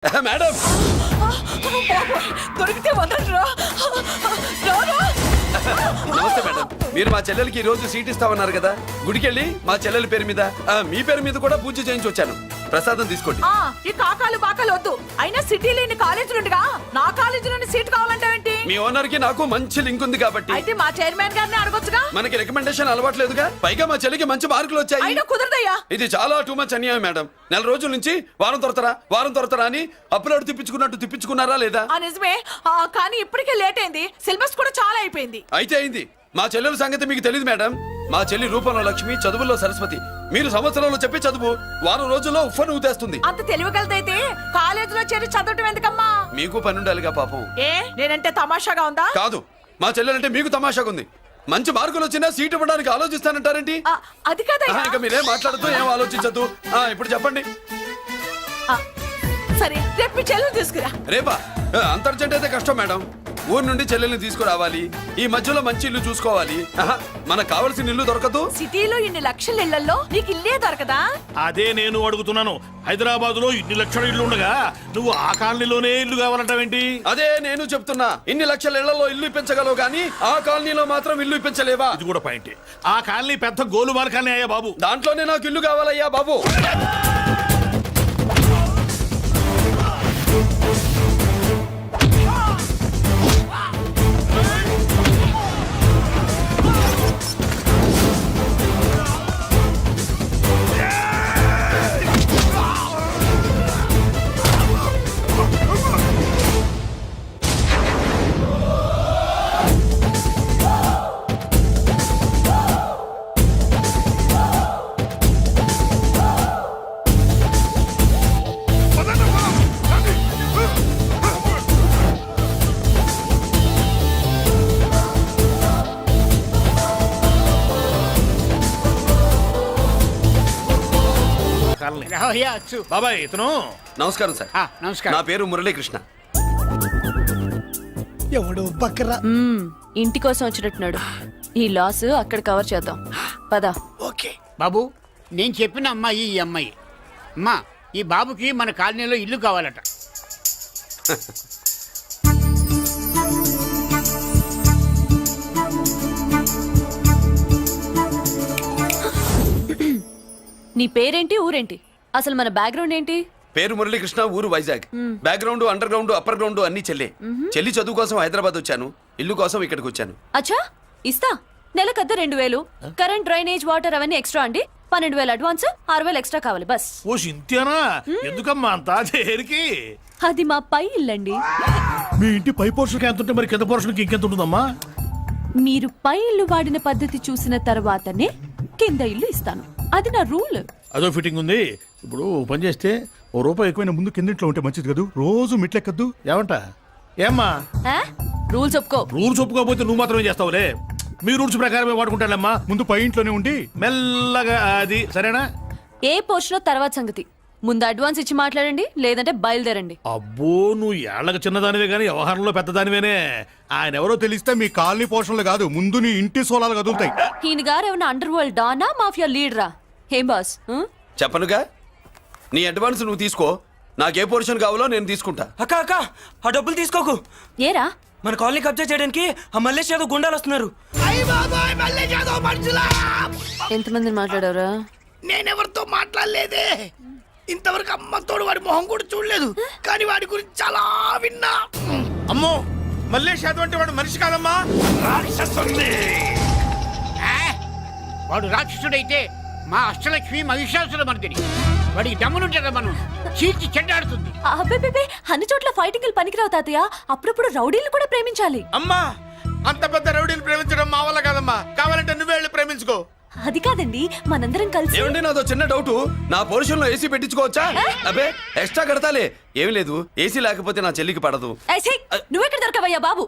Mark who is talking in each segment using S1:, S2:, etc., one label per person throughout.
S1: Madam
S2: దొరికితే వదలరా.
S1: నమస్తే madam. మీరు మా చెల్లెలకి ఈ రోజు సీట్ ఇస్తామన్నారు కదా, గుడికెళ్ళి మా చెల్లెల పేరు మీద మీ పేరు మీద కూడా పూజ చేయించి వచ్చాను. ప్రసాదం తీసుకోండి.
S2: ఈ కాకాలు బాకాలు వద్దు. అయినా సిటీ లేని కాలేజీలు ఉండగా నా కాలేజీలోని సీట్ కావాలంటావేంటి?
S1: మీ ఓనర్ కి నాకు మంచి లింక్ ఉంది కాబట్టి.
S2: అయితే మా చైర్మన్ గారిని అడగొచ్చుగా.
S1: మనకి రికమెండేషన్ అలవాట్లేదుగా, పైగా మా చెల్లికి మంచి మార్కులు వచ్చాయి.
S2: అయినా కుదరదయ్యా.
S1: ఇది చాలా టూ మచ్ అన్యాయం మేడం. నెల రోజుల నుంచి వారం తొరతరా అని అప్లోడ్ తిప్పించుకున్నారా లేదా?
S2: నిజమే, కానీ ఇప్పటికే లేట్ అయింది. సిలబస్ కూడా చాలా అయిపోయింది.
S1: అయితే అయింది. మా చెల్లెల సంగతి మీకు తెలియదు మేడం. మా చెల్లి రూపంలో లక్ష్మి, చదువుల్లో సరస్వతి. మీరు సంవత్సరంలో చెప్పే చదువు వారం రోజుల్లో ఉఫ్ఫను ఊదేస్తుంది.
S2: అంత తెలివిగలదైతే కాలేజీలో చేరి చదవటం ఎందుకమ్మా?
S1: మీకు పని ఉండాలిగా పాపం.
S2: నేనంటే తమాషాగా ఉందా?
S1: కాదు, మా చెల్లెలంటే మీకు తమాషాగా ఉంది. మంచి మార్కులు వచ్చినా సీట్ ఇవ్వడానికి ఆలోచిస్తానంటారేంటి?
S2: అది కాదయ్యా.
S1: ఇంకా మీరేం మాట్లాడుతూ ఏం ఆలోచించద్దు. ఇప్పుడు చెప్పండి.
S2: సరే, రేపు మీ చెల్లెలు తీసుకురా.
S1: రేపా? అంత అర్జెంట్ అయితే కష్టం మేడం. ఊరు నుండి చెల్లెల్ని తీసుకురావాలి, ఈ మధ్యలో మంచి ఇల్లు చూసుకోవాలి. మనకు కావలసిన ఇల్లు దొరకదు.
S2: సిటీలో ఇన్ని లక్షల ఇళ్లలో నీకు ఇల్లే దొరకదా?
S3: అదే నేను అడుగుతున్నాను. హైదరాబాద్ లో ఇన్ని లక్షల ఇల్లు ఉండగా నువ్వు ఆ కాలనీలోనే ఇల్లు కావాలంటావేంటి?
S1: అదే నేను చెప్తున్నా. ఇన్ని లక్షల ఇళ్లలో ఇల్లు ఇప్పించగలవు గానీ ఆ కాలనీలో మాత్రం ఇల్లు ఇప్పించలేవా?
S3: ఇది కూడా పాయింట్. ఆ కాలనీ పెద్ద గోలుమార్ కాలనీ అయ్యా బాబు.
S1: దాంట్లోనే నాకు ఇల్లు కావాలయ్యా బాబు.
S3: బాబాయ్ ఇతను.
S1: నమస్కారం సార్.
S4: నమస్కారం.
S1: నా పేరు మురళీకృష్ణ.
S4: ఎవడు బక్కరా?
S5: ఇంటి కోసం వచ్చినట్టున్నాడు. ఈ లాస్ అక్కడ కవర్ చేద్దాం. పదా.
S4: ఓకే బాబు, నేను చెప్పిన అమ్మాయి ఈ అమ్మాయి. అమ్మా, ఈ బాబుకి మన కాలనీలో ఇల్లు కావాలట.
S5: నీ పేరేంటి, ఊరేంటి, అసలు మన బ్యాక్గ్రౌండ్ ఏంటి?
S1: పేరు మురళీకృష్ణ, ఊరు Vizag. Background, under ground, upper ground అన్ని చెల్లె. చెల్లి చదువు కోసం హైదరాబాద్ వచ్చాను, ఇల్లు కోసం ఇక్కడికి వచ్చాను.
S5: అచ్చా, ఇస్తా. నెలకద్ద 2000, కరెంట్, డ్రైనేజ్, వాటర్ అవన్నీ ఎక్స్ట్రా అండి. 12,000 అడ్వాన్స్, 6,000 ఎక్స్ట్రా కావాలి బస్.
S3: ఓ సింతేనా? ఎందుకమ్మా అంతా దేనికి?
S5: అది మా పై ఇల్లండి.
S3: మీ ఇంటి పై పోర్షన్కి ఎంత ఉంటే మరి కింద పోర్షన్కి ఇంకెంత ఉంటుందమ్మా?
S5: మీరు పై ఇల్లు వాడిన పద్ధతి చూసిన తర్వాతనే కింద ఇల్లు ఇస్తాను. అది నా రూల్.
S3: అదో ఫిట్టింగ్ ఉంది. ఇప్పుడు పని చేస్తే ₹1 ఎక్కువైనా ముందు కిందింట్లో ఉంటే మంచిది కదూ. రోజు మిట్లెక్కద్దు. ఏమంటా? ఏమ్మా?
S5: రూల్స్ ఒప్పుకో.
S3: రూల్స్ ఒప్పుకోకపోతే నువ్వు మాత్రమే చేస్తావులే. మీ రూల్స్ ప్రకారమే వాడుకుంటానమ్మా. ముందు పై ఇంట్లోనే ఉండి మెల్లగా అది. సరేనా?
S5: ఏ పోర్షన్ తర్వాత సంగతి. ముందు అడ్వాన్స్ ఇచ్చి మాట్లాడండి, లేదంటే బయలుదేరండి.
S3: అబ్బో, నువ్వు ఏళ్ళకి చిన్నదానివే గానీ వ్యవహారంలో పెద్దదానివేనే. ఆయన ఎవరో తెలిస్తే మీ కాలనీ పోషణలు కాదు, ముందు నీ ఇంటి సోలాలు కదులుతాయి.
S5: ఈయన గారు ఏమన్నా అండర్ వరల్డ్ డానా, మాఫియా లీడరా? ఏం బాస్?
S1: చెప్పనుగా, నీ అడ్వాన్స్ నువ్వు తీసుకో. నాకే పోర్షన్ కావాలో నేను తీసుకుంటా.
S6: అక్క అక్క, ఆ డబ్బులు తీసుకోకు.
S5: ఏరా?
S6: మన కాలనీ కబ్జా చేయడానికి ఆ మల్లేష్ యాదవ్ గుండాలు వస్తున్నారు.
S5: ఎంతమందిని మాట్లాడారా?
S4: నేనెవరితో మాట్లాడలేదే. ఇంతవరకు అమ్మతోడు వాడి మొహం కూడా చూడలేదు, కానీ వాడి గురించి చాలా విన్నా.
S3: అమ్మో, మల్లేష్ యాదవ్ అంటే వాడు మనిషి కాదమ్మా, రాక్షసుడి.
S4: వాడు రాక్షసుడైతే మా అష్టలక్ష్మి మహిషాసుల మర్దిని. వాడికి దమ్మునుంటారా మనం చీల్చి చెడ్డాడుతుంది.
S5: అబ్బే, అన్ని చోట్ల ఫైటింగ్ పనికిరావు తాతయ్య. అప్పుడప్పుడు రౌడీలు కూడా ప్రేమించాలి.
S3: అమ్మా, అంత పెద్ద రౌడీని ప్రేమించడం మా వల్ల కాదమ్మా. కావాలంటే నువ్వే వెళ్ళి ప్రేమించుకో.
S5: అది కాదండి, మనందరం కలిసి.
S1: ఏమండి, నాదో చిన్న డౌట్. నా పోర్షన్ లో ఏసీ పెట్టించుకోవచ్చా? అబ్బే, ఎక్స్ట్రా కడతాలే. ఏమి లేదు, ఏసీ లేకపోతే నా చెల్లికి పడదు.
S5: నువ్వెక్కడ దొరకవయ్యా బాబు?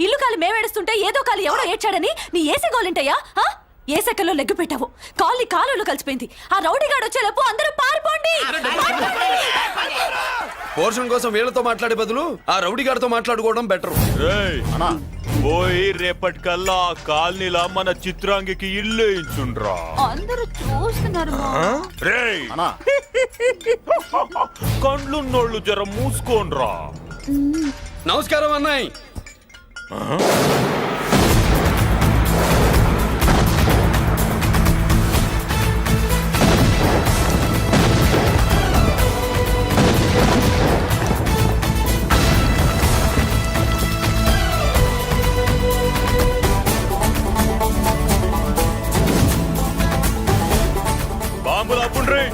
S5: ఇల్లు కాలు మేమేడుస్తుంటే ఏదో కాలు ఎవరో ఏడ్చాడని నీ ఏసీ గోలింటయ్యా? ఏ సెకల్లో లెగ్గు పెట్టావు? కాలి కాలులో కలిసిపోయింది. ఆ రౌడీగాడు వచ్చేలోపు అందరూ పారిపోండి.
S1: పోర్షన్ కోసం వీళ్ళతో మాట్లాడే బదులు ఆ రౌడీ గారితో మాట్లాడుకోవడం బెటర్.
S7: పోయి రేపటికల్లా ఆ కాలనీలా మన చిత్రాంగికి ఇల్లు ఇచ్చుండ్రా
S5: అందరూ చూస్తున్నారు
S7: రేయ్ కండ్లున్నోళ్ళు జర మూసుకోండ్రా
S1: నమస్కారం అన్నాయ్.
S7: బాంబులు ఆపుండ్రీ.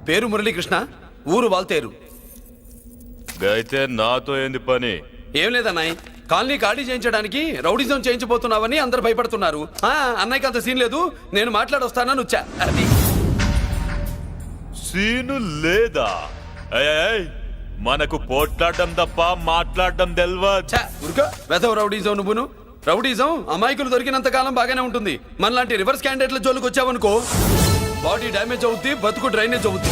S1: పేరు మురళీకృష్ణ, ఊరు వాల్తేరు.
S7: అయితే నాతో ఏంది పని?
S1: ఏం లేదన్నాయ్, కాలనీ ఖాళీ చేయించడానికి రౌడిజం చేయించబోతున్నావని అందరు భయపడుతున్నారు. అన్నయ్యకి అంత సీన్ లేదు, నేను మాట్లాడొస్తానని వచ్చా. అది
S7: సీను లేదా? ఏయ్, ఏయ్, మనకు పోట్లాడడం తప్ప మాట్లాడడం తెల్వా.
S1: ఉరుకో వెధవ రౌడీజం. నువ్వును రౌడీజం అమాయకులు దొరికినంత కాలం బాగానే ఉంటుంది. మనలాంటి రివర్స్ క్యాండిడేట్ల జోలికి వచ్చావనుకో బాడీ డ్యామేజ్ అవుద్ది, బతుకు డ్రైనేజ్ అవుద్ది.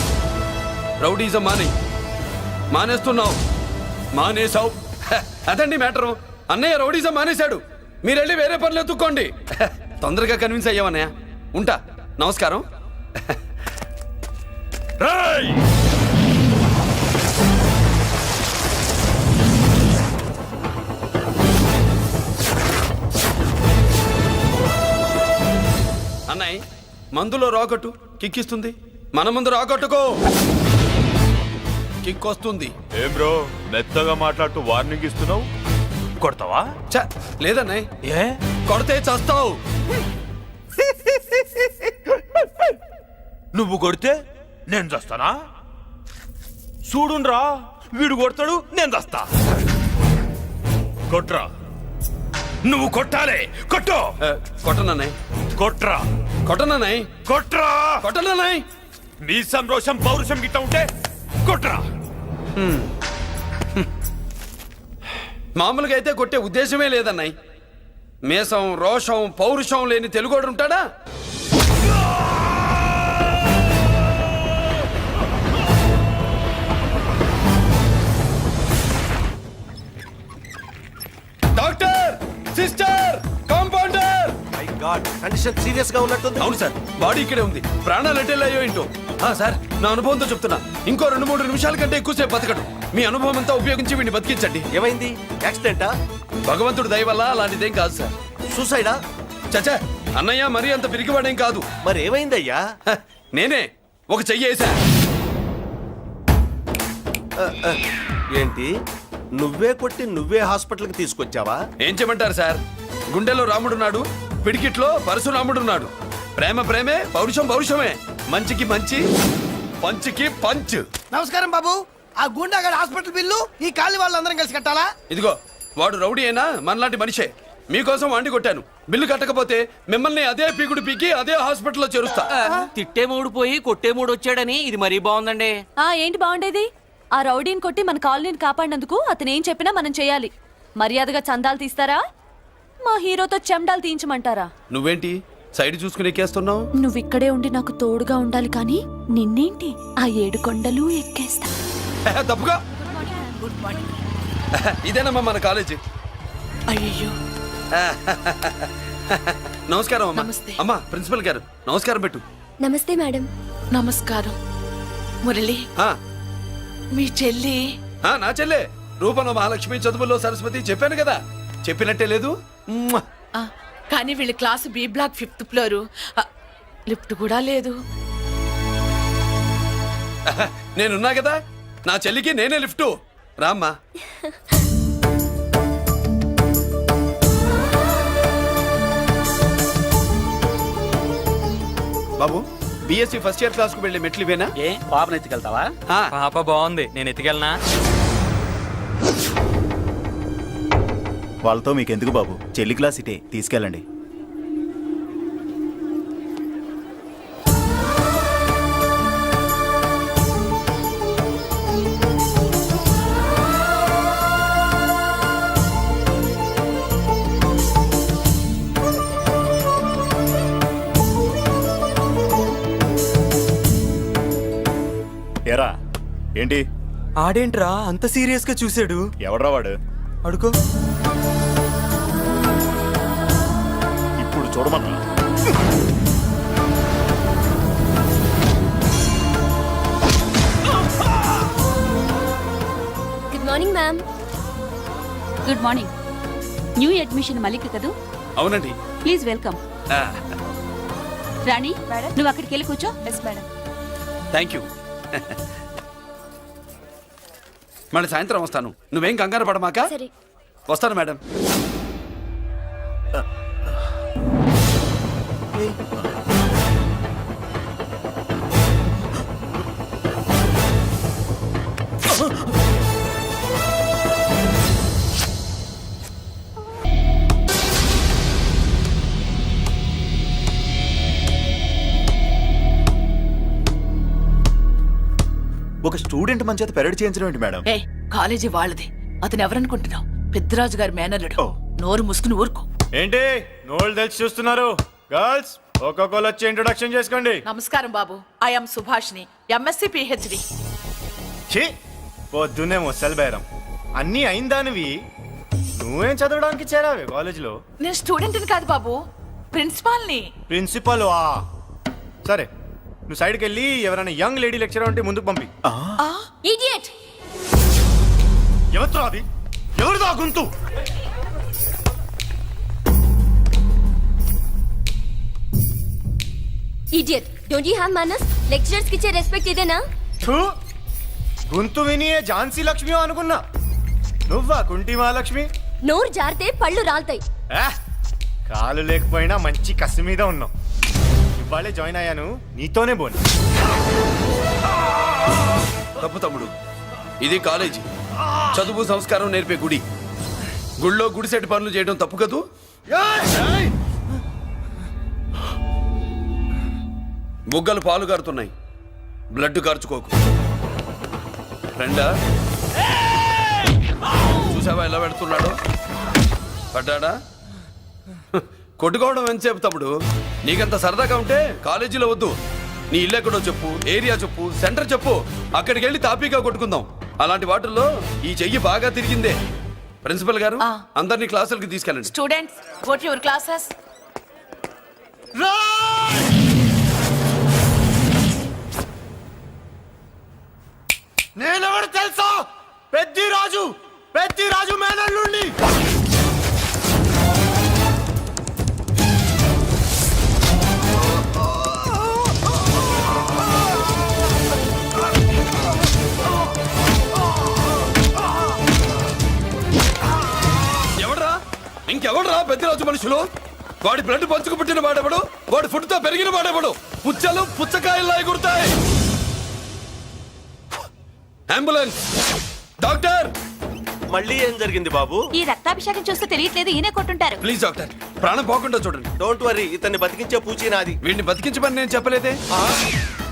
S1: రౌడీజం మానేస్తున్నావు, మానేసావు. అదండి మ్యాటరు. అన్నయ్య రౌడీజం మానేశాడు, మీరెళ్ళి వేరే పనులు ఎత్తుక్కోండి. తొందరగా కన్విన్స్ అయ్యావన్నయ్య. ఉంటా, నమస్కారం.
S7: రేయ్!
S1: అన్నయ్య మందులో రాకట్టు కిక్కిస్తుంది, మన ముందు రాకట్టుకో కిక్ వస్తుంది.
S7: ఏం బ్రో మెత్తగా మాట్లాడుతూ వార్నింగ్ ఇస్తున్నావు? కొడతావా?
S1: లేదన్నయ్య,
S7: ఏ
S1: కొడితే చస్తావు.
S7: నువ్వు కొడితే నేను చస్తానా? చూడుండ్రా, వీడు కొడతాడు, నేను చస్తా. కొట్రా, నువ్వు కొట్టాలి. కొట్టు.
S1: కొట్టనన్నయ్య,
S7: కొట్రా,
S1: కొట్టనన్నయ్య,
S7: కొట్రా,
S1: కొట్టనన్నయ్య.
S7: నీ సంతోషం పౌరుషం గిట్ట ఉంటే కొట్రా.
S1: మామూలుగా అయితే కొట్టే ఉద్దేశమే లేదన్నయ్య. మేషం రోషం పౌరుషం లేని తెలుగోడు ఉంటాడా? Doctor, sister, compounder.
S8: Condition serious గా ఉన్నట్టుంది.
S1: అవును సార్, బాడీ ఇక్కడే ఉంది, ప్రాణాలు ఎట్టేలాయో ఏంటో. సార్, నా అనుభవంతో చెప్తున్నా, ఇంకో 2-3 నిమిషాల కంటే ఎక్కువసేపు బతకడు. మీ అనుభవం అంతా ఉపయోగించి వీడిని బతికించండి.
S8: ఏమైంది? యాక్సిడెంటా?
S1: భగవంతుడు దయ వల్ల అలాంటిదేం కాదు సార్.
S8: సూసైడా?
S1: చచ్చా, అన్నయ్య మరీ అంత పిరికివాడేం కాదు.
S8: మరి ఏమైందయ్యా?
S1: నేనే ఒక చెయ్యి వేసా.
S8: ఏంటి, నువ్వే కొట్టి నువ్వే హాస్పిటల్కి తీసుకొచ్చావా?
S1: ఏం చేయమంటారు సార్, గుండెలో రాముడున్నాడు, పిడికిట్లో పరశురాముడున్నాడు. ప్రేమ ప్రేమే, పౌరుషం పౌరుషమే, మంచికి మంచి, పంచికి పంచ్.
S4: నమస్కారం బాబు. ఆ గుండాగడ్ హాస్పిటల్ బిల్లు ఈ కాలనీ వాళ్ళందరం కలిసి కట్టాలా?
S1: ఇదిగో, వాడు రౌడీ అయినా మనలాంటి మనిషే. మీకోసం వండి కొట్టాను. బిల్లు కట్టకపోతే మిమ్మల్ని అదే పీకుడు పీకి అదే హాస్పిటల్లో చేరుస్తా.
S6: తిట్టే మూడు పోయి కొట్టే మూడు వచ్చాడని ఇది మరీ బాగుందండి.
S5: ఏంటి బాగుండేది? ఆ రౌడీని కొట్టి మన కాలనీని కాపాడినందుకు అతను ఏం చెప్పినా మనం చేయాలి. మర్యాదగా చందాలు తీస్తారా, మా హీరోతో చెండాలు తీయించమంటారా?
S1: నువ్వేంటి సైడ్ చూసుకుని ఎక్కేస్తున్నావు?
S5: నువ్వు ఇక్కడే ఉండి నాకు తోడుగా ఉండాలి, కానీ నిన్నేంటి ఆ 7 కొండలు ఎక్కేస్తా.
S1: తప్పుగా. ఇదేనమ్మా మన కాలేజీ.
S2: అయ్యో,
S1: నమస్కారం అమ్మా.
S2: నమస్తే.
S1: అమ్మా, ప్రిన్సిపల్ గారు నమస్కారం పెట్టు.
S9: నమస్తే మేడం.
S2: నమస్కారం. మురళి,
S1: ఆ,
S2: మీ చెల్లి
S1: నా చెల్లె రూపంలో మహాలక్ష్మి, చదువుల్లో సరస్వతి. చెప్పాను కదా, చెప్పినట్టే లేదు. మ్మ్.
S2: కానీ వీళ్ళ class B block 5th floor. Lift కూడా లేదు.
S1: నేనున్నా కదా, నా చెల్లికి నేనే లిఫ్టు. రామ్మా. బాబు, బిఎస్సి ఫస్ట్ ఇయర్ క్లాస్ కు వెళ్ళి మెట్లు ఇవేనా?
S6: ఏ పాపను ఎత్తుకెళ్తావా? పాప బాగుంది, నేను ఎత్తుకెళ్ళనా?
S10: వాళ్ళతో మీకెందుకు బాబు, చెల్లి క్లాస్ ఇటే, తీసుకెళ్ళండి. ఏంటి
S9: ఆడేంట్రా అంత సీరియస్ గా చూసాడు?
S10: ఎవడ్రా వాడు?
S9: అడుకో.
S10: ఇప్పుడు చూడమన్నా.
S5: Good morning ma'am. Good morning. New admission Malik కదూ?
S1: అవునండి.
S5: Please welcome.
S1: ఆ,
S5: రాణి, నువ్వు అక్కడికి వెళ్ళి కూర్చో. Yes madam.
S1: Thank you. మళ్ళీ సాయంత్రం వస్తాను. నువ్వేం కంగారు పడమాక.
S5: సరే.
S1: వస్తాను మేడం.
S10: ఒక స్టూడెంట్ మన చేత పెరడ్ చేయించడం ఏంటి మేడం?
S2: ఏ కాలేజీ వాళ్ళది. అతను ఎవరనుకుంటున్నావు? పెద్దరాజు గారి మేనల్లుడు.
S10: ఓ.
S2: నోరు ముసుకుని ఊరుకో.
S9: ఏంటి నోళ్ళు తెచ్చి చూస్తున్నారు? గర్ల్స్ ఒక్కొక్కరు వచ్చి ఇంట్రొడక్షన్ చేసుకోండి.
S2: నమస్కారం బాబు. I'm Subhashini, MSc PhD.
S9: ఛీ, పొద్దున్నే ముసలి బేరం అన్నీ అయిందానివి. నువ్వేం చదవడానికి చేరావే కాలేజీలో?
S2: నేను స్టూడెంట్ని కాదు బాబు, ప్రిన్సిపాల్ని.
S9: ప్రిన్సిపల్ వా? సరే, నువ్వు సైడ్కి వెళ్ళి ఎవరైనా యంగ్ లేడీ లెక్చరర్ ఉంటే ముందుకు పంపి.
S5: ఇడియట్.
S9: ఎవరితో అది? ఎవరిదో గుంతు?
S5: Idiot. Don't you have manners? Lecturers కి ఇచ్చే రెస్పెక్ట్ ఇదేనా?
S9: థూ, గొంతు విని ఏ ఝాన్సీ లక్ష్మి అనుకున్నా. నువ్వా కుంటి మహాలక్ష్మి?
S5: నోరు జారితే పళ్ళు రాల్తాయి.
S9: కాలు లేకపోయినా మంచి కసి మీద ఉన్నావు. ఇవాళే జాయిన్ అయ్యాను, నీతోనే పోను.
S1: తప్పు తమ్ముడు. ఇది కాలేజీ, చదువు సంస్కారం నేర్పే గుడి. గుళ్ళో గుడిసెట్ పనులు చేయడం తప్పు కదూ? బుగ్గలు పాలు కారుతున్నాయి, బ్లడ్ కార్చుకోకు. ఫ్రెండా, చూసావా ఎలా పెడుతున్నాడు? పడ్డాడా? కొట్టుకోవడం ఎంతసేపు తమ్ముడు? నీకంత సరదాగా ఉంటే కాలేజీలో వద్దు. నీ ఇల్లు ఎక్కడో చెప్పు, ఏరియా చెప్పు, సెంటర్ చెప్పు, అక్కడికి వెళ్ళి తాపీగా కొట్టుకుందాం. అలాంటి వాటిల్లో ఈ చెయ్యి బాగా తిరిగిందే. ప్రిన్సిపల్ గారు, అందరినీ క్లాసులకి తీసుకెళ్ళండి.
S2: Students, go to your classes.
S9: నేనెవరు తెలుసా? పెద్దిరాజు, పెద్దిరాజు మేనల్లుండి.
S1: ఎవడ్రా? ఇంకెవడ్రా పెద్దరాజు మనుషులు? వాడి బ్లడ్ పంచుకు పుట్టిన వాడెవడు? వాడి ఫుడ్ తో పెరిగిన వాడెవడు? పుచ్చలు పుచ్చకాయల్లా ఎగురుతాయి. Ambulance, doctor.
S8: మళ్ళీ ఏం జరిగింది బాబు?
S5: ఈ రక్తాభిషేకం చూస్తే తెలియట్లేదు, ఈయనే కొట్టుంటారు.
S1: ప్లీజ్ డాక్టర్, ప్రాణం పోకుండా చూడండి.
S8: డోంట్ వరీ, ఇతన్ని బతికించే పూచి నాది.
S1: వీడిని బతికించమని నేను చెప్పలేదే.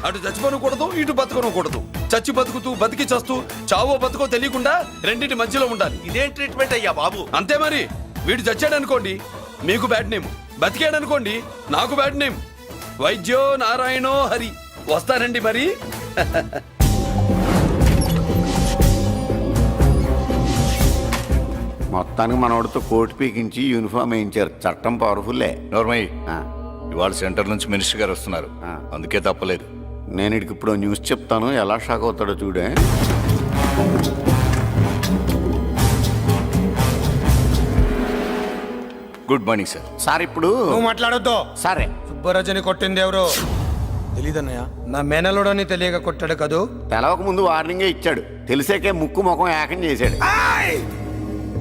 S1: అటు చచ్చిపోనకూడదు, ఇటు బతకనకూడదు. చచ్చి బతుకుతూ, బతికి చస్తూ, చావో బతుకో తెలియకుండా రెండింటి మధ్యలో ఉండాలి.
S8: ఇదేం ట్రీట్మెంట్ అయ్యా బాబు?
S1: అంతే మరి. వీడు చచ్చాడనుకోండి, మీకు బ్యాడ్ నేమ్. బతికాడనుకోండి, నాకు బ్యాడ్ నేమ్. వైద్యో నారాయణో హరి. వస్తానండి మరి.
S11: మొత్తానికి మనోడితో కోట్ పీకించి యూనిఫామ్ వేయించారు. చట్టం పవర్ఫుల్లే.
S3: నోర్మయ్య, ఇవాళ సెంటర్ నుంచి మినిస్టర్ గారు వస్తున్నారు, అందుకే తప్పలేదు.
S11: నేను ఇడికి ఇప్పుడు న్యూస్ చెప్తాను, ఎలా షాక్ అవుతాడో చూడే.
S3: Good morning sir.
S11: సార్ ఇప్పుడు
S4: నువ్వు మాట్లాడొద్దు.
S11: సరే,
S4: సుబ్బరాజుని కొట్టింది ఎవరు? తెలీదన్నయ్య. నా మేనలోడని తెలియక కొట్టాడు కదూ.
S11: తెలవక ముందు వార్నింగే ఇచ్చాడు. తెలిసాకే ముక్కు ముఖం ఏకం చేశాడు.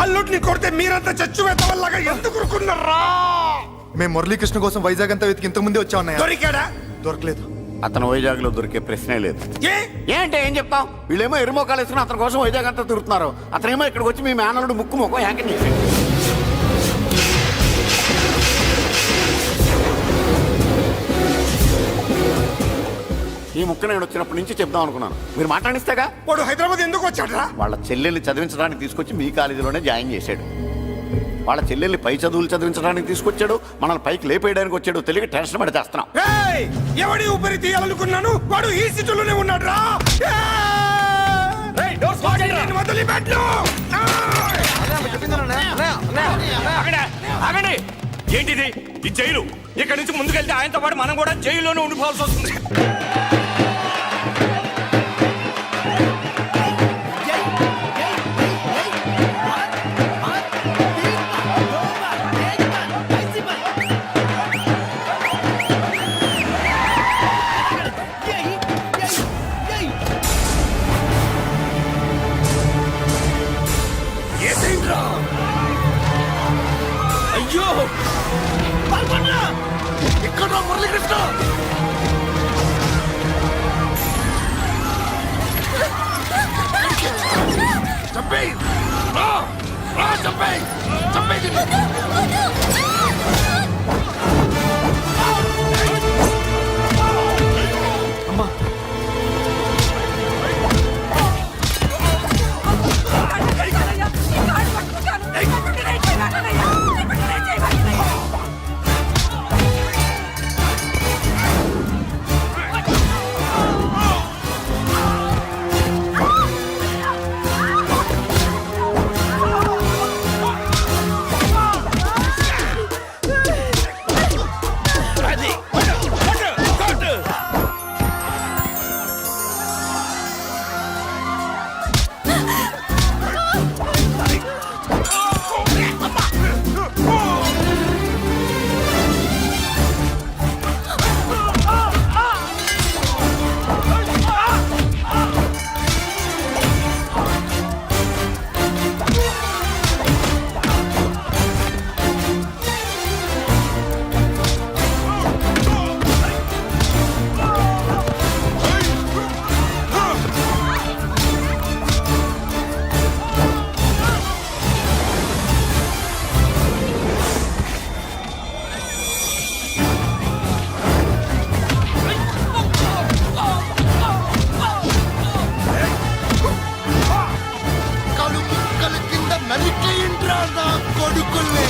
S4: అల్లుడిని కొడితే మీరంతా చచ్చువేతవల్లాగా ఎందుకు ఊరుకున్నారా?
S9: మేము మురళీకృష్ణ కోసం వైజాగ్ అంతా వెతికి ఇంతకు ముందే వచ్చా ఉన్నాయా?
S4: దొరికాడా?
S9: దొరకలేదు.
S11: అతను వైజాగ్ లో దొరికే ప్రశ్నే లేదు.
S4: ఏ?
S11: ఏంటే ఏం చెప్తాం? వీళ్ళేమో ఎరుమోకాలు వేసుకుని అతని కోసం వైజాగ్ అంతా తిరుగుతున్నారు. అతనేమో ఇక్కడికి వచ్చి మీ మేనలుడు ముక్కు ముఖం ఏకం చేశాడు. ఈ ముక్క నేను వచ్చినప్పటి నుంచి చెప్దాం అనుకున్నాను. మీరు మాట్లాడిస్తేగా.
S4: వాడు హైదరాబాద్ ఎందుకు వచ్చాడరా?
S11: వాళ్ళ చెల్లెల్ని చదివించడానికి తీసుకొచ్చి మీ కాలేజీలోనే జాయిన్ చేశాడు. వాళ్ళ చెల్లెల్ని పై చదువులు చదివించడానికి తీసుకొచ్చాడు, మనల్ని పైకి లేపేయడానికి వచ్చాడు. తెలియక టెన్షన్ పడి చేస్తున్నాం.
S4: ఎవడి ఊపిరి తీయాలనుకున్నాను, వాడు ఈ సిటీలోనే ఉన్నాడు రా.
S7: ఆగండి ఏంటిది ఈ జైలు ఇక్కడ నుంచి ముందుకెళ్తే ఆయనతో పాటు మనం కూడా జైల్లోనే ఉండిపోవాల్సి వస్తుంది
S1: అయ్యో
S4: ఇక్కడ మురళీకృష్ణ చంపేయ్ చంపేయ్ చంపేయ్ కొడుకుల్ని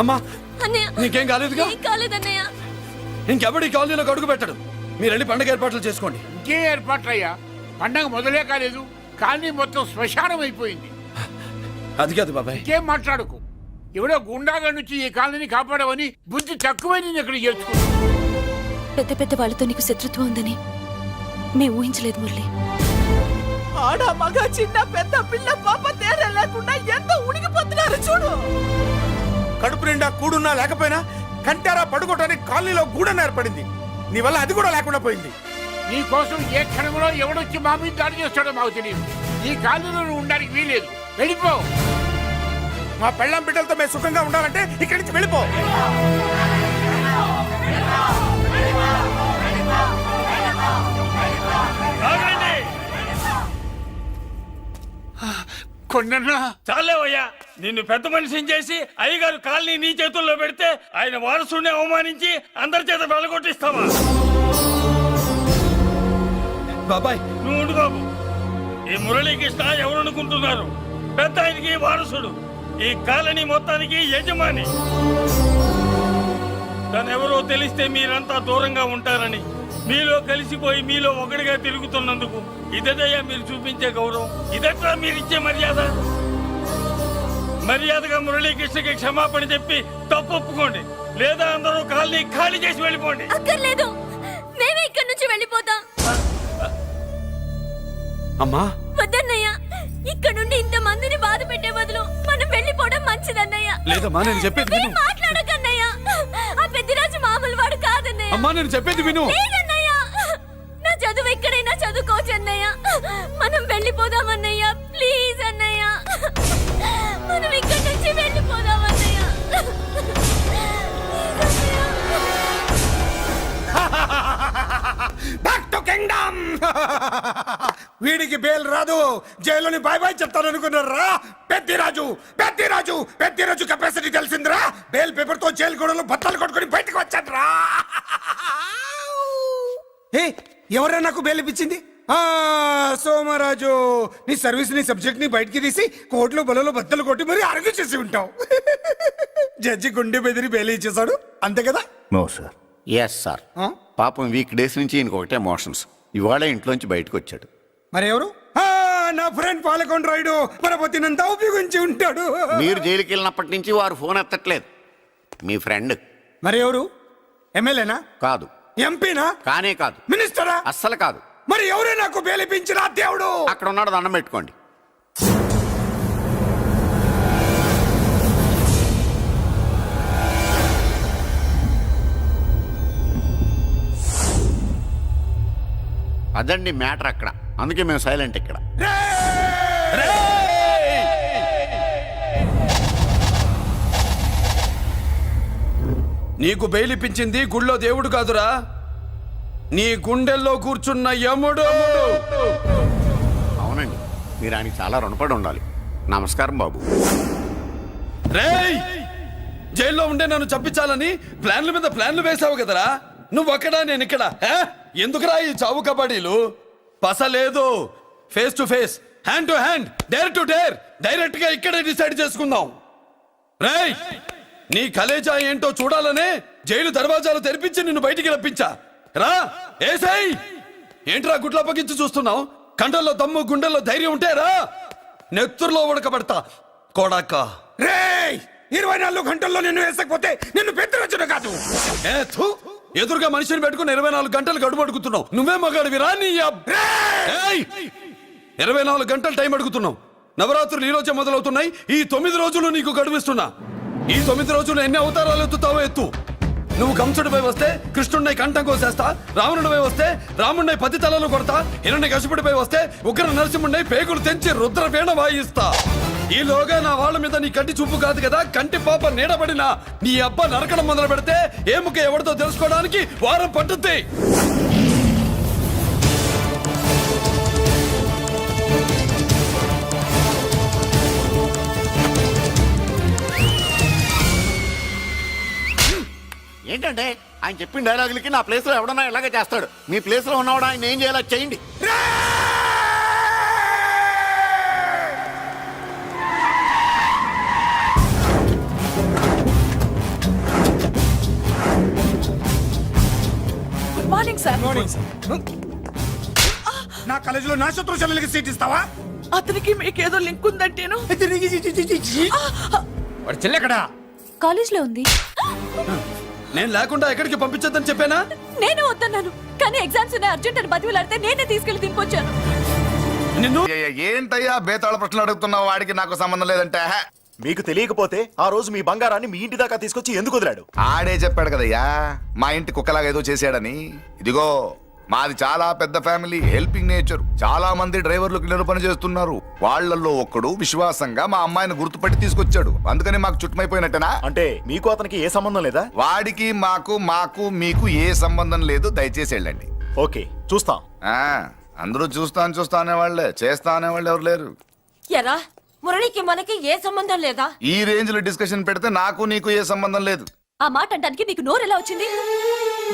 S1: అమ్మా నీకేం కాలేదుగా?
S5: కాలేదన్నయ్య.
S1: ఇంకెవడి కాలనీలో అడుగు పెట్టడు. మీరు వెళ్ళి పండగ ఏర్పాట్లు చేసుకోండి.
S4: ఇంకే ఏర్పాట్లయ్యా? పండగ మొదలే కాలేదు, కానీ మొత్తం శ్మశానం అయిపోయింది.
S1: అది కాదు బాబాయ్.
S4: ఇంకేం మాట్లాడుకు. ఎవడో గుండాగా నుంచి ఈ కాలనీని కాపాడవని బుద్ధి తక్కువై నేను ఇక్కడ చేర్చుకున్నా.
S5: పెద్ద పెద్ద వాళ్ళతో నీకు శత్రుత్వం ఉందని మేము ఊహించలేదు మురళి.
S2: ఆడ మగ చిన్న పెద్ద పిల్ల పాప తేడా లేకుండా ఎంత ఉనికిపోతున్నారు చూడు.
S3: కడుపు నిండా కూడున్నా లేకపోయినా కంటారా పడుకోవటానికి కాలనీలో గూడన ఏర్పడింది. నీ వల్ల అది కూడా లేకుండా పోయింది.
S4: నీ కోసం ఏ క్షణంలో ఎవడొచ్చి మా మీద దాడి చేస్తాడో మాకు తెలియదు. ఈ కాలనీలో నువ్వు ఉండడానికి వీలేదు. వెళ్ళిపో.
S3: మా పెళ్ళాం బిడ్డలతో మేము సుఖంగా ఉండాలంటే ఇక్కడి నుంచి వెళ్ళిపో.
S4: కొండన్నా
S7: చాలేవయ్యా, నిన్ను పెద్ద మనిషిని చేసి అయ్యగారు కాలనీ నీ చేతుల్లో పెడితే ఆయన వారసుని అవమానించి అందరి చేత వెళ్ళగొట్టిస్తావా?
S1: బాబాయ్
S7: నువ్వు ఉండు బాబు. ఈ మురళీకృష్ణ ఎవరు అనుకుంటున్నారు? పెద్ద ఆయనకి వారసుడు, ఈ కాలనీ మొత్తానికి యజమాని. తనెవరో తెలిస్తే మీరంతా దూరంగా ఉంటారని మీలో కలిసిపోయి మీలో ఒకటిగా తిరుగుతున్నందుకు ఇదయ్యా మీరు చూపించే గౌరవం, ఇదట్లా మీరిచ్చే మర్యాద. మర్యాదగా మురళీకృష్ణకి క్షమాపణ చెప్పి తప్పు ఒప్పుకోండి, లేదా అందరూ కాలనీ ఖాళీ చేసి వెళ్ళిపోండి.
S5: అక్కర్లేదు, మేమే ఇక్కడి నుంచి వెళ్ళిపోతాం.
S1: అమ్మా
S5: వద్దన్నయ్య, ఇక్కడ నుండి ఇంత మందిని బాధ పెట్టే బదులు మనం వెళ్ళిపోవడం మంచిదన్నయ్య.
S1: లేదమ్మా, నేను చెప్పేది విను.
S5: మాట్లాడకన్నయ్య, ఆ పెద్దిరాజు మామూలు వాడు కాదన్నయ్య.
S1: అమ్మా నేను చెప్పేది విను.
S5: లేదన్నయ్య, నా చదువు ఎక్కడైనా చదువుకోవచ్చు అన్నయ్య. మనం వెళ్ళిపోదామన్నయ్య, ప్లీజ్ అన్నయ్య. మనం ఇక్కడి నుంచి వెళ్ళిపోదామన్నయ్య.
S4: Back to kingdom. వీడికి బేల్ రాదు, జైల్లోని బాయ్ బాయ్ చెప్తాను అనుకున్నారా? పెద్దిరాజు పెద్దిరాజు పెద్దిరాజు కెపాసిటీ తెలిసిందిరా. బేల్ పేపర్ తో జైలు గోడలు బట్టలు కొట్టుకుని బయటకు వచ్చాడ్రా. ఏ ఎవరా నాకు బేల్ ఇప్పించింది? సోమరాజు, నీ సర్వీస్ నీ సబ్జెక్ట్ ని బయటికి తీసి కోర్టులో బలలో బద్దలు కొట్టి మరి అరుగు చేసి ఉంటావు. జడ్జి గుండె బెదిరి బేల్ ఇచ్చేసాడు, అంతే కదా?
S11: No sir. Yes sir. పాపం వీక్ డేస్ నుంచి ఈయనకు ఒకటే ఎమోషన్స్. ఇవాళ ఇంట్లోంచి బయటకు వచ్చాడు.
S4: మరి ఎవరు? నా ఫ్రెండ్ పాలకొండ రాయుడు పరపతినంతా ఉపయోగించి ఉంటాడు.
S11: మీరు జైలుకి వెళ్ళినప్పటి నుంచి వారు ఫోన్ ఎత్తట్లేదు. మీ ఫ్రెండ్.
S4: మరి ఎవరు? ఎమ్మెల్యేనా?
S11: కాదు.
S4: ఎంపీనా?
S11: కానే కాదు.
S4: మినిస్టరా?
S11: అస్సలు కాదు.
S4: మరి ఎవరే నాకు బేలిపించిన దేవుడు?
S11: అక్కడ ఉన్నాడు, దండం పెట్టుకోండి. అదండి మ్యాటర్ అక్కడ. అందుకే మేము సైలెంట్ ఇక్కడ.
S1: నీకు బెయిలిపించింది గుళ్ళో దేవుడు కాదురా, నీ గుండెల్లో కూర్చున్న యముడు.
S11: అవునండి, మీరు ఆయనకి చాలా రుణపడి ఉండాలి. నమస్కారం బాబు.
S1: రేయ్, జైల్లో ఉండే నన్ను చంపించాలని ప్లాన్ల మీద ప్లాన్లు వేసావు కదరా. నువ్వు అక్కడా నేను ఇక్కడ. ఎందుకురా ఈ చావు కబడ్డీలు? పసలేదు. Face to face, hand to hand, dare to dare, direct గా ఇక్కడే డిసైడ్ చేసుకుందాం. రేయ్, నీ కలేజా ఏంటో చూడాలనే జైలు దర్వాజాలు తెరిపించి నిన్ను బయటికి రప్పించా. రా ఏసై. ఏంట్రా గుడ్ల పగించి చూస్తున్నావు? కండల్లో దమ్ము, గుండెల్లో ధైర్యం ఉంటే రా, నెత్తురులో ఉడకబడతా కొడాక.
S4: రేయ్, 24 గంటల్లో నిన్ను వేసకపోతే నిన్ను పెద్దరొచ్చును కాదు.
S1: ఎదురుగా మనిషిని పెట్టుకుని 24 గంటలు గడువు అడుగుతున్నావు. నువ్వే మగాడివిరా నీ 24 గంటలు టైం అడుగుతున్నావు. నవరాత్రులు ఈ రోజే మొదలవుతున్నాయి. ఈ 9 రోజులు నీకు గడువిస్తున్నా. ఈ 9 రోజులు ఎన్ని అవతారాలు ఎత్తుతావో ఎత్తు. నువ్వు కంసుడిపై వస్తే కృష్ణుడిపై కంఠం కోసేస్తా, రావణుడిపై వస్తే రాముడిపై 10 తలలు కొడతా, హిరణ్యకశిపుడిపై వస్తే ఉగ్ర నరసింహుడిపై పేగులు తెంచి రుద్రవీణ వాయిస్తా. ఈలోగా నా వాళ్ళ మీద నీ కంటి చూపు కాదు కదా, కంటి పాప నీడబడిన నీ అబ్బ నరకడం మొదలు పెడితే ఏముక ఎవరితో తెలుసుకోవడానికి వారం పట్టుద్ది.
S11: ఏంటంటే ఆయన చెప్పిన డైలాగులకి నా ప్లేస్ లో ఎవడన్నా ఇలాగే చేస్తాడు. మీ ప్లేస్ లో ఉన్నవాడు ఆయన ఏం చేయాలో చేయండి.
S2: Good morning sir.
S4: నా కాలేజీలో నా శత్రు చెల్లెలకి సీట్ ఇస్తావా?
S2: అతనికి మీకేదో లింక్ ఉందంటేను.
S4: వాడి చెల్లెక్కడా?
S5: కాలేజ్ లో ఉంది.
S1: నేను లేకుండా ఎక్కడికి పంపించొద్దని చెప్పానా?
S5: నేను వద్దన్నాను, కానీ ఎగ్జామ్స్ ఉన్నాయి అర్జెంట్ అని బతిలాడితే నేనే తీసుకెళ్లి దింపొచ్చాను.
S1: నిన్ను
S10: ఏంటయ్యా బేతాళ ప్రశ్నలు అడుగుతున్నావు? వాడికి నాకు సంబంధం లేదంటే.
S9: మీకు తెలియకపోతే ఆ రోజు మీ బంగారాన్ని మీ ఇంటి దాకా తీసుకొచ్చి ఎందుకు వదిలాడు?
S10: ఆడే చెప్పాడు కదయ్యా, మా ఇంటి కుక్కలాగా ఏదో చేశాడని. ఇదిగో మాది చాలా పెద్ద ఫ్యామిలీ, హెల్పింగ్ నేచర్. చాలా మంది డ్రైవర్లు క్లీనర్ పని చేస్తున్నారు. వాళ్ళల్లో ఒక్కడు విశ్వాసంగా మా అమ్మాయిని గుర్తుపట్టి తీసుకొచ్చాడు. అందుకని మాకు చుట్టుమైపోయినట్టేనా?
S9: అంటే మీకు అతనికి ఏ సంబంధం లేదా?
S10: వాడికి మాకు మీకు ఏ సంబంధం లేదు. దయచేసి వెళ్ళండి.
S9: ఓకే, చూస్తాం.
S10: అందరూ చూస్తా అనేవాళ్లే, చేస్తా అనేవాళ్ళు ఎవరు లేరు.
S5: ఎరా మురళికి మనకి ఏ సంబంధం లేదా?
S10: ఈ రేంజ్ లో డిస్కషన్ పెడితే నాకు నీకు ఏ సంబంధం లేదు.
S5: ఆ మాట అంటానికి నీకు నోరు ఎలా వచ్చింది?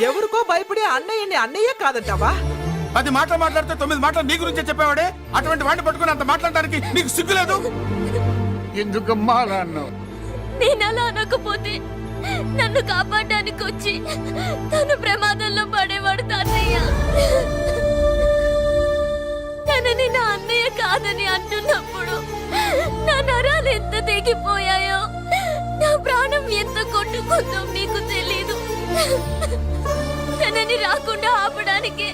S2: ఎవరికో భయపడే అన్నయ్యని అన్నయ్య కాదంటావా?
S4: 10 మాటలు మాట్లాడితే 9 మాటలు నీ గురించే చెప్పేవాడే. అటువంటి వాడిని పట్టుకుని అంత మాట్లాడడానికి నీకు సిగ్గులేదు? ఎందుకమ్మా అలా అన్నావు?
S5: నేను అలా అనకపోతే నన్ను కాపాడడానికి వచ్చి తను ప్రమాదంలో పడేవాడు తాతయ్య. తనని నా అన్నయ్య కాదని అంటున్నప్పుడు నా నరాలు ఎంత నలిగిపోయాయో, నా ప్రాణం ఎంత కొట్టుకుందో మీకు తెలీదు. తనని రాకుండా ఆపడానికి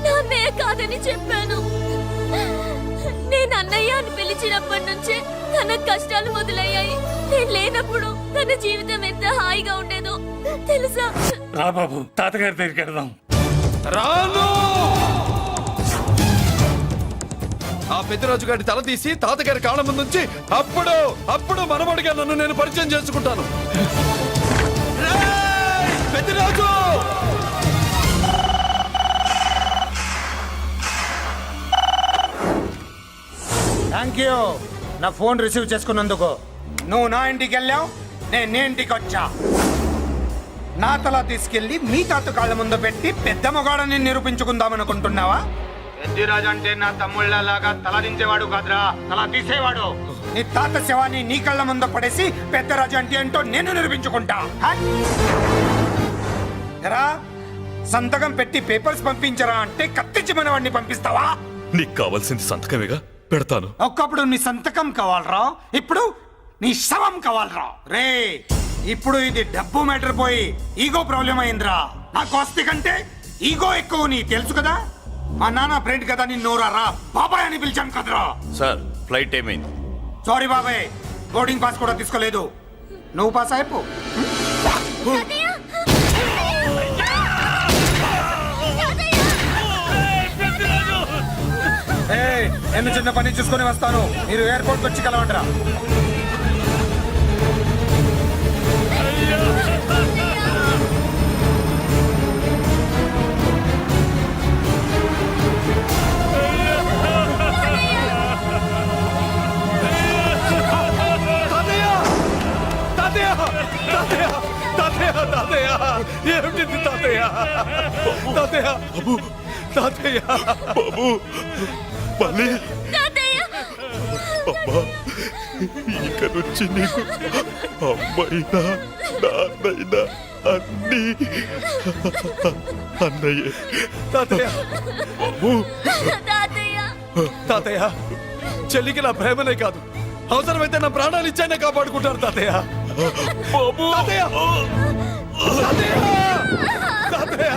S5: నాన్నే కాదని చెప్పాను. నేను అన్నయ్య అని పిలిచినప్పటి నుంచే తన కష్టాలు మొదలయ్యాయి. నేను లేనప్పుడు తన జీవితం ఎంత హాయిగా ఉండేదో తెలుసా?
S7: రా బాబు, తాతగారి దగ్గరికి వెళ్దాం.
S1: రాను. ఆ పెద్దరాజు గారి తల తీసి తాతగారి కాళ్ళ ముందు ఉంచి అప్పుడు మనవడిగా నన్ను నేను పరిచయం చేసుకుంటాను. రేయ్, పెద్దరాజు!
S4: థ్యాంక్ యూ నా ఫోన్ రిసీవ్ చేసుకున్నందుకు. నువ్వు నా ఇంటికి వెళ్ళావు, నేను నీ ఇంటికి వచ్చా. నా తల తీసుకెళ్లి మీ తాత కాళ్ళ ముందు పెట్టి పెద్ద మొగాడని నిరూపించుకుందామనుకుంటున్నావా? పెద్దిరాజు అంటే నా తమ్ముళ్ళలాగా తల దించేవాడు కాదురా, తల తీసేవాడు. నీ తాత శవాన్ని నీ కళ్ళ ముందు పడేసి పెద్దరాజు అంటే ఏంటో నేను నిరూపించుకుంటా. ఎరా, సంతకం పెట్టి పేపర్స్ పంపించరా అంటే కత్తిచ్చి మనవాడిని పంపిస్తావా?
S12: నీకు కావాల్సింది సంతకమేగా, పెడతాను.
S4: ఒక్కప్పుడు నీ సంతకం కావాలరా, ఇప్పుడు నీ శవం కావాలరా. రే, ఇప్పుడు ఇది డబ్బు మ్యాటర్ పోయి ఈగో ప్రాబ్లం అయిందిరా. నాకు ఆస్తి కంటే ఈగో ఎక్కువ, నీ తెలుసు కదా. మా నాన్న ఫ్రెండ్ కదా, నిన్ను రా బాబాయ్ అని పిలిచాను కదరా.
S11: సార్ ఫ్లైట్ ఏమైంది?
S4: సారీ బాబాయ్, బోర్డింగ్ పాస్ కూడా తీసుకోలేదు. నువ్వు పాస్ అయిపో. నేను చిన్న పని చూసుకొని వస్తాను, మీరు ఎయిర్పోర్ట్ వచ్చి కలవండిరా.
S1: ఏమిటి తాతయ్య? తాతయ్య బాబు, తాతయ్య
S12: బాబు, మళ్ళీ అమ్మా, ఇక నుంచి నీకు అమ్మైనా నాన్నైనా అన్నీ అన్నయ్యే.
S1: తాతయ్య
S12: బాబు,
S1: తాతయ్య, చెల్లికి నా ప్రేమనే కాదు, అవసరమైతే నా ప్రాణాలు ఇచ్చానే కాపాడుకుంటారు తాతయ్య.
S12: బాబు,
S1: తాతయ్య, తాతయ్య, తాతయ్య.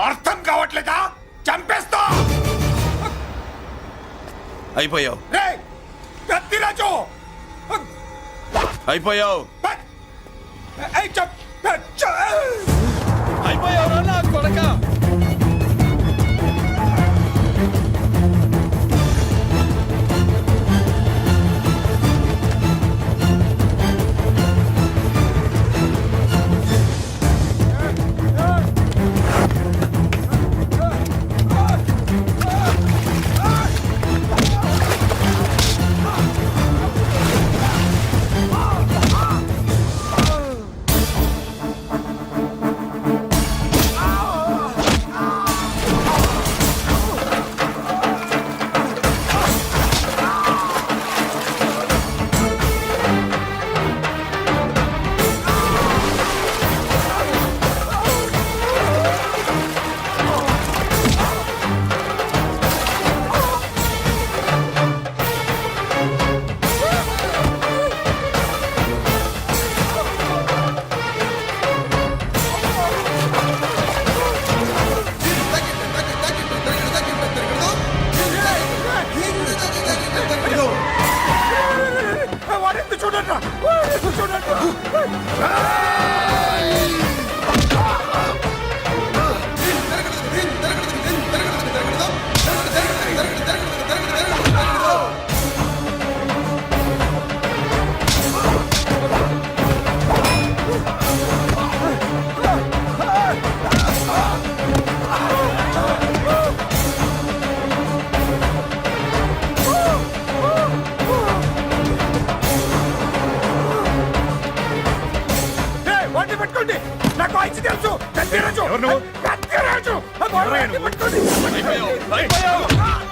S4: అర్థం కావట్లేదా? చంపేస్తా.
S1: అయిపోయావు,
S4: రేయ్ పెద్దిరాజు,
S1: అయిపోయావు,
S4: ఏయ్
S1: అయిపోయావు నా కొడక.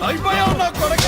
S1: అయిపోయావు నా కొడక.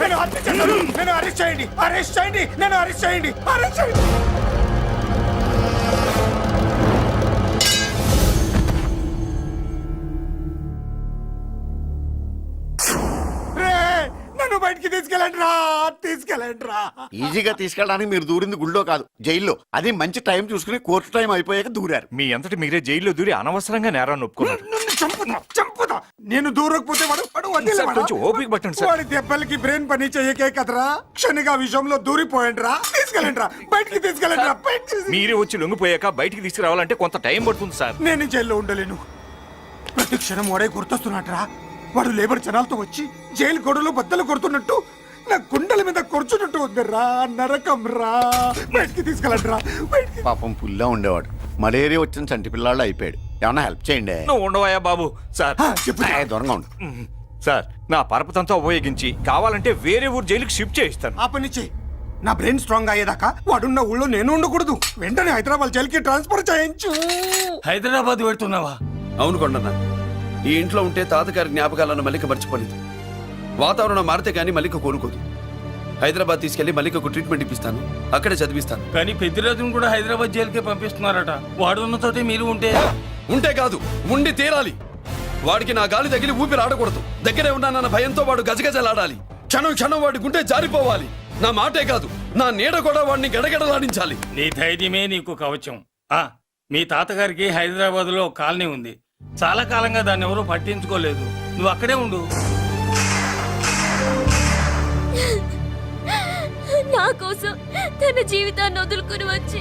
S4: నేను హత్య చేశాను. నేను అరెస్ట్ చేయండి, అరెస్ట్ చేయండి, నేను అరెస్ట్ చేయండి, అరెస్ట్ చేయండి. నన్ను బయటికి తీసుకెళ్ళండి రా, తీసుకెళ్ళండి రా.
S11: ఈజీగా తీసుకెళ్ళడానికి మీరు దూరింది గుళ్ళో కాదు జైల్లో. అది మంచి టైం చూసుకుని కోర్టు టైం అయిపోయాక దూరారు.
S9: మీ అంతటి మీరే జైల్లో దూరి అనవసరంగా నేరాన్ని ఒప్పుకున్నారు.
S4: నన్ను చంపుతా, చంపుతా. నేను దూరకపోతే వాడు వదిలేవాడా?
S9: కొంచెం ఓపిక పట్టండి సార్.
S4: వాడి దెబ్బలకి బ్రెయిన్ పని చేయకే కదరా, క్షణిగా విషయంలో దూరిపోయండి రా. తీసుకెళ్ళండి రా, బయటికి తీసుకెళ్ళండి రా, బయటికి.
S9: మీరే వచ్చి లొంగిపోయాక బయటికి తీసుకురావాలంటే కొంత టైం పడుతుంది సార్.
S4: నేను జైల్లో ఉండలేను. ప్రతి క్షణం వాడే గుర్తొస్తున్నాడు. వాడు లేబర్ జనాలతో వచ్చి జైలు గొడవలు బద్దలు కొడుతున్నట్టు నా గుండెల మీద కూర్చున్నట్టు ఉంది రా. నరకం రా, బయటికి తీసుకెళ్ళండి రా, బయటికి.
S11: పాపం పుల్లా ఉండేవాడు. మలేరియా వచ్చిన చంటి పిల్లాళ్ళు అయిపోయాడు. ఏమన్నా హెల్ప్ చేయండి.
S9: నువ్వు ఉండవయ్యా బాబు. సార్
S4: చెప్పు.
S11: దూరంగా ఉండు.
S9: సార్ నా పరపతంతా ఉపయోగించి కావాలంటే వేరే ఊరు జైలుకి షిఫ్ట్ చేయిస్తాను.
S4: ఆ పని చెయ్యి. నా బ్రెయిన్ స్ట్రాంగ్ అయ్యేదాకా వాడున్న ఊళ్ళో నేను ఉండకూడదు. వెంటనే హైదరాబాద్ జైలుకి ట్రాన్స్ఫర్ చేయించు.
S7: హైదరాబాద్ పెడుతున్నావా?
S1: అవును కొండన్న, ఈ ఇంట్లో ఉంటే తాతగారి జ్ఞాపకాలను మల్లిక మర్చిపోలేదు. వాతావరణం మారితే కానీ మల్లిక కోలుకోదు. హైదరాబాద్ తీసుకెళ్లి మల్లికకు ట్రీట్మెంట్ ఇప్పిస్తాను, అక్కడే చదివిస్తాను.
S7: కానీ పెద్దిరాజును కూడా హైదరాబాద్ జైలుకే పంపిస్తున్నారట. వాడు ఉన్న చోటే మీరు
S1: ఉంటే కాదు, ఉండి తీరాలి. వాడికి నా గాలి తగిలి ఊపిరి ఆడకూడదు. దగ్గరే ఉన్నానన్న భయంతో వాడు గజగజలాడాలి. క్షణం క్షణం వాడి గుండె జారిపోవాలి. నా మాటే కాదు, నా నీడ కూడా వాడిని గడగడలాడించాలి.
S7: నీ ధైర్యమే నీకు కవచం. మీ తాతగారికి హైదరాబాద్ లో కాలనీ ఉంది. చాలా కాలంగా దాన్ని ఎవరూ పట్టించుకోలేదు. నువ్వు అక్కడే ఉండు.
S5: నా కోసం తన జీవితాన్ని వదులుకుని వచ్చి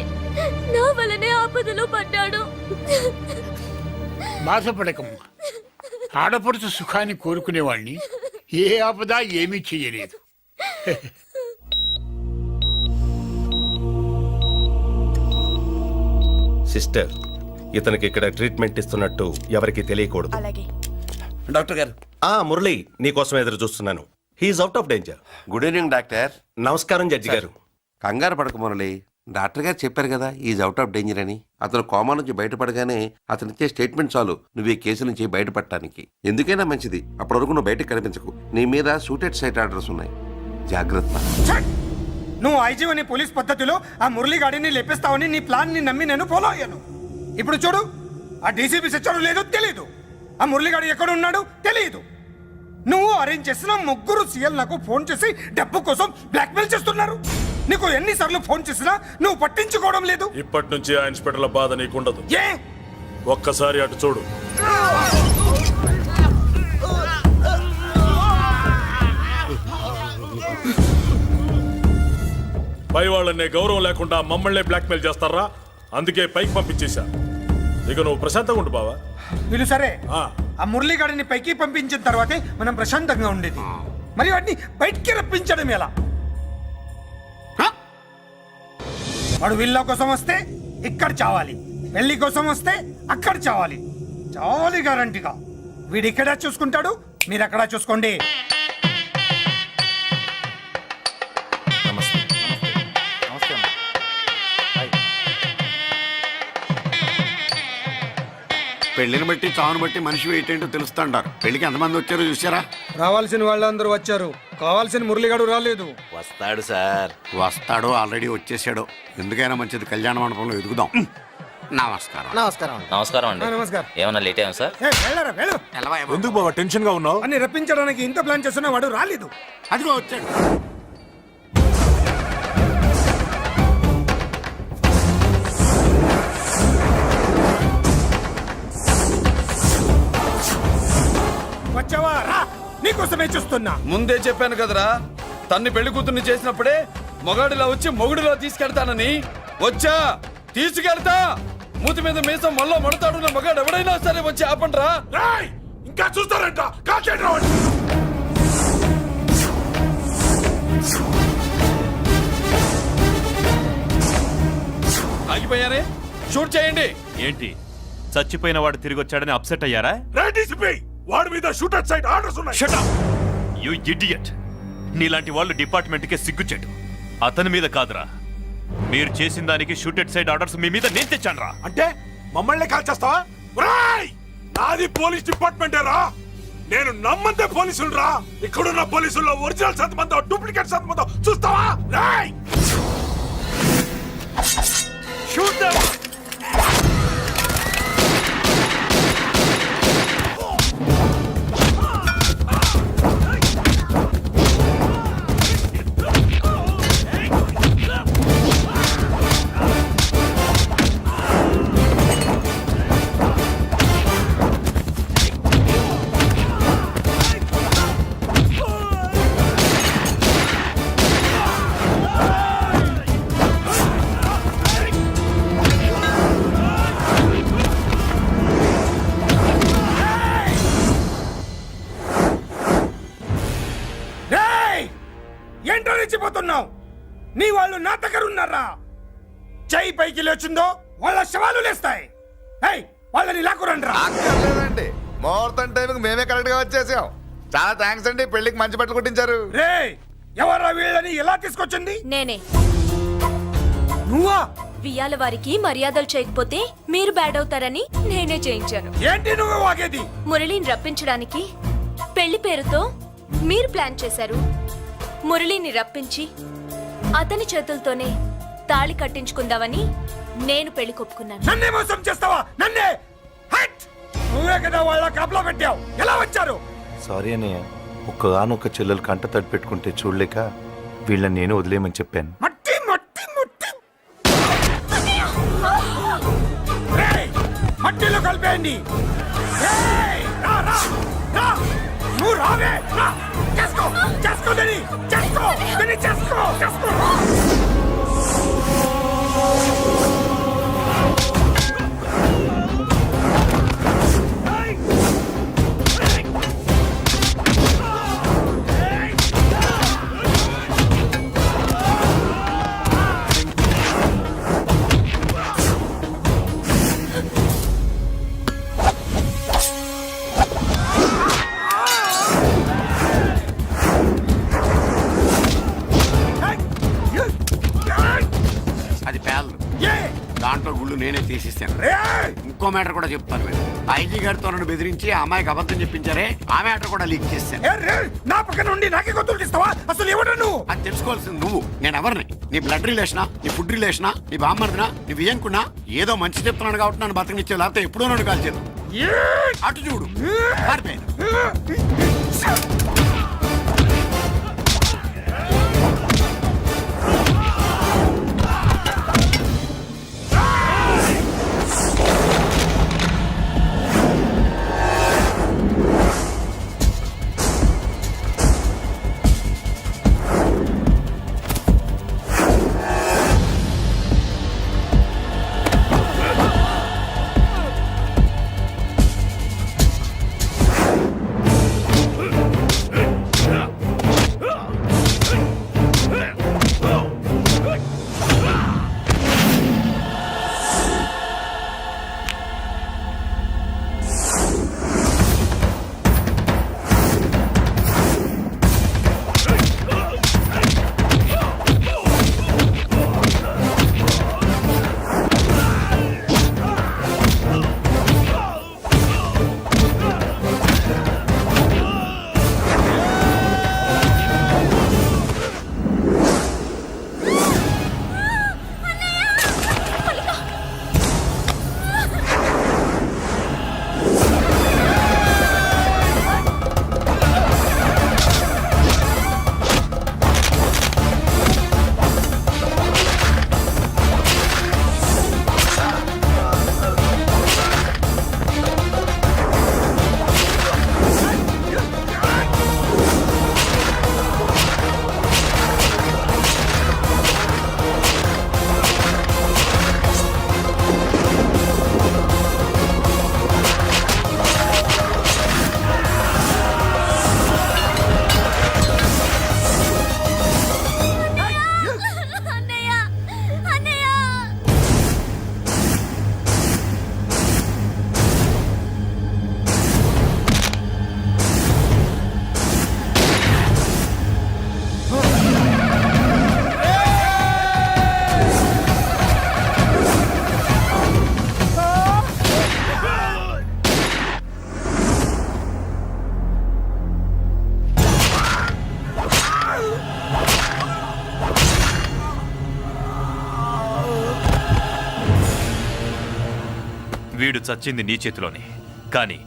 S5: నా వలనే ఆపదలో పడ్డాడు.
S12: బాధపడకమ్మా. ఆడపడుచు సుఖాన్ని కోరుకునేవాణ్ణి ఏ ఆపద ఏమీ చెయ్యలేదు.
S8: సిస్టర్, ఇతనికి ఇక్కడ ట్రీట్మెంట్ ఇస్తున్నట్టు ఎవరికి తెలియకూడదు.
S1: డాక్టర్ గారు.
S8: మురళి, నీకోసం ఎదురు చూస్తున్నాను. He's out of danger.
S13: Good evening doctor.
S8: నమస్కారం జడ్జి గారు.
S13: కంగారు పడక మురళి. డాక్టర్ గారు చెప్పారు కదా ఈజ్ అవుట్ ఆఫ్ డేంజర్ అని. అతను కోమా నుంచి బయటపడగానే అతను ఇచ్చే స్టేట్మెంట్ చాలు నువ్వు ఈ కేసు నుంచి బయటపడటానికి. ఎందుకైనా మంచిది, అప్పటి వరకు నువ్వు బయటకు కనిపించకు. నీ మీద షూటెడ్ సైట్ ఆర్డర్స్ ఉన్నాయి, జాగ్రత్త.
S4: నువ్వు ఐజీవని పోలీస్ పద్ధతిలో ఆ మురళి గాడిని లేపేస్తావని నీ ప్లాన్ ని నమ్మి నేను ఫాలో అయ్యాను. ఇప్పుడు చూడు, ఆ డీసీపీ సచ్చాడు లేదో తెలియదు, ఆ మురళిగాడు ఎక్కడ ఉన్నాడు తెలియదు. నువ్వు అరేంజ్ చేసిన ముగ్గురు సీఎల్ నాకు ఫోన్ చేసి డబ్బు కోసం బ్లాక్మెయిల్ చేస్తున్నారు. నీకు ఎన్నిసార్లు ఫోన్ చేసినా నువ్వు పట్టించుకోవడం లేదు.
S12: ఇప్పటి నుంచి ఆ ఇన్స్పెక్టర్ల బాధ నీకుండదు.
S4: ఏ
S12: ఒక్కసారి అటు చూడు. పై వాళ్ళనే గౌరవం లేకుండా మమ్మల్ని బ్లాక్మెయిల్ చేస్తారా? అందుకే పైకి పంపించేశా. ఇక నువ్వు ప్రశాంతంగా ఉండు బావా.
S4: వీళ్ళు సరే, ఆ మురళిగాడిని పైకి పంపించిన తర్వాతే మనం ప్రశాంతంగా ఉండేది. మరి వాడిని బయటికి రప్పించడం ఎలా? వాడు విల్లా కోసం వస్తే ఇక్కడ చావాలి, పెళ్లి కోసం వస్తే అక్కడ చావాలి. చావాలి గ్యారంటీగా. వీడు ఇక్కడ చూసుకుంటాడు, మీరు అక్కడ చూసుకోండి.
S11: పెళ్లిని బట్టి చావును బట్టి మనిషి ఏంటంటో తెలుస్తుంటారు. పెళ్లికి ఎంతమంది వచ్చారో చూసారా?
S4: రావాల్సిన వాళ్ళందరూ వచ్చారు, కావాల్సిన మురళిగాడు రాలేదు.
S11: వస్తాడు సార్, వస్తాడో ఆల్రెడీ వచ్చేసాడో. ఎందుకైనా మంచిది కళ్యాణ మండపంలో ఎదుగుదాం. నమస్కారం.
S9: నమస్కారం
S6: నమస్కారం అండి
S4: నమస్కారం.
S6: ఏమన్నా లేట్ అయ్యాం సార్?
S4: వెళ్ళరా వెళ్ళు.
S9: ఎందుకు బాబా టెన్షన్ గా ఉన్నావు?
S4: అన్ని రప్పించడానికి ఇంత ప్లాన్ చేస్తున్నా వాడు రాలేదు.
S11: అదిగో వచ్చాడు.
S4: వచ్చావా రా, నీకోసమే చూస్తున్నా.
S1: ముందే చెప్పాను కదరా, తన్ని పెళ్లి కూతుర్ని చేసినప్పుడే మొగాడిలా వచ్చి మొగుడిలో తీసుకెళ్తానని. వచ్చా, తీసుకెళ్తా. మూతి మీద మీసం మళ్ళా మడతాడున్న మగాడు ఎవడైనా సరే వచ్చి ఆపండ్రా.
S12: ఇంకా చూస్తారంట.
S1: ఆగిపోయారే, షూట్ చేయండి.
S12: ఏంటి చచ్చిపోయిన వాడు తిరిగి వచ్చాడని అప్సెట్ అయ్యారా? వాడి మీద షూటర్ సైడ్ ఆర్డర్స్ ఉన్నాయి. Shut up you idiot. నీలాంటి వాళ్ళు డిపార్ట్మెంట్ కే సిగ్గుచెట్టు. అతని మీద కాదురా, మీరు చేసిన దానికి షూటెడ్ సైడ్ ఆర్డర్స్ మీ మీద నేను తెచ్చాను రా. అంటే మమ్మల్ని కాల్ చేస్తావా? నాది పోలీస్ డిపార్ట్మెంటే రా. నేను నమ్మంతే పోలీసులు రా. ఇక్కడున్న పోలీసుల్లో ఒరిజినల్ సత్మంతో డూప్లికేట్ సత్మంతో చూస్తావా? Shoot them.
S4: ఏంటో రెచ్చిపోతున్నావు? నీ వాళ్ళు నా దగ్గర ఉన్నారా? చెయ్యి పైకి లేచిందో వాళ్ళ శవాలు లేస్తాయి. వాళ్ళని లాక్కురండ్రా.
S10: అక్కర్లేదండి, ముహూర్తం టైంకి మేమే కరెక్ట్ గా వచ్చేసాం. చాలా థ్యాంక్స్ అండి, పెళ్లికి మంచి బట్టలు కుట్టించారు.
S4: రే, ఎవరా వీళ్ళని ఎలా తీసుకొచ్చింది?
S5: నేనే.
S4: నువ్వా?
S5: వియ్యాల వారికి మర్యాదలు చేయకపోతే మీరు బ్యాడ్ అవుతారని నేనే చేయించాను.
S4: ఏంటి నువ్వు వాగేది?
S5: మురళిని రప్పించడానికి పెళ్లి పేరుతో మీరు ప్లాన్ చేశారు. మురళిని రప్పించి అతని చేతులతోనే తాళి కట్టించుకుందామని నేను పెళ్లి కొప్పుకున్నాను.
S4: నన్నే మోసం చేస్తావా? నన్నే? హట్! నువ్వే కదా వాళ్ళ కాపలా పెట్టావు. ఎలా వచ్చారు?
S9: సారీ అన్నయ్య, ఒక్కగానొక్క చెల్లెలు కంట తడి పెట్టుకుంటే చూడలేక వీళ్ళని నేను వదిలేయమని చెప్పాను.
S4: మట్టి మట్టి మట్టి రేయ్, మట్టిలో కలిపేయండి. రేయ్, రా, రా, రా. నువ్వు రావే, రా. చేసుకో, చేసుకో దీన్ని, చేసుకో, దీన్ని చేసుకో, చేసుకో.
S11: అది పేర్లు. దాంట్లో గుళ్ళు నేనే తీసిస్తాను. ఇంకో మ్యాటర్ కూడా చెప్తాను. మీరు ఐజీ గారితో నన్ను బెదిరించి ఆ అమ్మాయికి అబద్ధం చెప్పించారే, ఆ మ్యాటర్ కూడా లీక్ చేస్తాను.
S4: నా పక్కన నుండి నాకే గొంతులు తీస్తావా? అసలు ఎవడు నువ్వు?
S11: అది తెలుసుకోవాల్సింది నువ్వు. నేను ఎవరిని? నీ బ్లడ్ రిలేషనా, నీ ఫుడ్ రిలేషనా, నీ బామ్మర్దినా, నీ వియంకున్నా? ఏదో మంచి చెప్తున్నాడు కాబట్టి నన్ను బతకనిచ్చావు, లేకపోతే ఎప్పుడో నన్ను కాల్చేది. అటు చూడు, పారిపోయాను.
S12: వీడు చచ్చింది నీ చేతిలోనే కానీ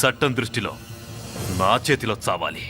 S12: చట్టం దృష్టిలో నా చేతిలో చావాలి